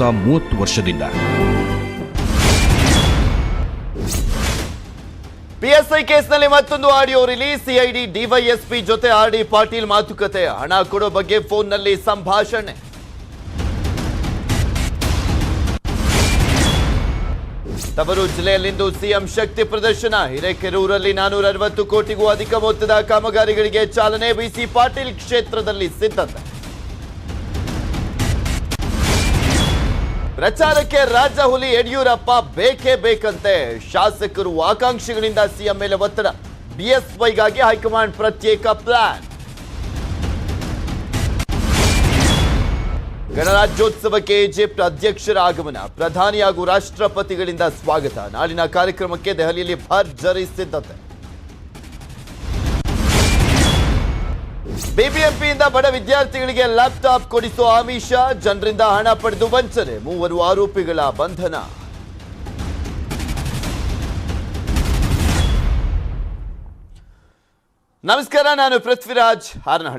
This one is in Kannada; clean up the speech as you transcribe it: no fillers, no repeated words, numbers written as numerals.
30 ವರ್ಷದಿಂದ ಪಿಎಸ್ಐ ಕೇಸ್ನಲ್ಲಿ ಮತ್ತೊಂದು ಆಡಿಯೋ ರಿಲೀಸ್. ಸಿಐಡಿ ಡಿವೈಎಸ್ಪಿ ಜೊತೆ ಆರ್ಡಿ ಪಾಟೀಲ್ ಮಾತುಕತೆ. ಹಣ ಕೊಡೋ ಬಗ್ಗೆ ಫೋನ್ನಲ್ಲಿ ಸಂಭಾಷಣೆ. ತವರು ಜಿಲ್ಲೆಯಲ್ಲಿಂದು ಸಿಎಂ ಶಕ್ತಿ ಪ್ರದರ್ಶನ. ಹಿರೇಕೆರೂರಲ್ಲಿ 460 ಕೋಟಿಗೂ ಅಧಿಕ ಮೊತ್ತದ ಕಾಮಗಾರಿಗಳಿಗೆ ಚಾಲನೆ. ಬಿಸಿ ಪಾಟೀಲ್ ಕ್ಷೇತ್ರದಲ್ಲಿ ಸಿದ್ಧತೆ. ಪ್ರಚಾರಕ್ಕೆ ರಾಜ್ಯ ಹುಲಿ ಯಡಿಯೂರಪ್ಪ ಬೇಕೇ ಬೇಕಂತೆ. ಶಾಸಕರು ಆಕಾಂಕ್ಷಿಗಳಿಂದ ಸಿಎಂ ಮೇಲೆ ಒತ್ತಡ. ಬಿಎಸ್ವೈಗಾಗಿ ಹೈಕಮಾಂಡ್ ಪ್ರತ್ಯೇಕ ಪ್ಲಾನ್. ಗಣರಾಜ್ಯೋತ್ಸವಕ್ಕೆ ಈಜಿಪ್ಟ್ ಅಧ್ಯಕ್ಷರ ಆಗಮನ. ಪ್ರಧಾನಿ ಹಾಗೂ ರಾಷ್ಟ್ರಪತಿಗಳಿಂದ ಸ್ವಾಗತ. ನಾಳಿನ ಕಾರ್ಯಕ್ರಮಕ್ಕೆ ದೆಹಲಿಯಲ್ಲಿ ಭರ್ಜರಿ ಸಿದ್ಧತೆ. ಬಿಬಿಎಂಪಿಯಿಂದ ಬಡ ವಿದ್ಯಾರ್ಥಿಗಳಿಗೆ ಲ್ಯಾಪ್ಟಾಪ್ ಕೊಡಿಸುವ ಆಮಿಷ. ಜನರಿಂದ ಹಣ ಪಡೆದು ವಂಚನೆ. 3 ಆರೋಪಿಗಳ ಬಂಧನ. ನಮಸ್ಕಾರ, ನಾನು ಪೃಥ್ವಿರಾಜ್ ಹಾರನಹಳ್ಳಿ.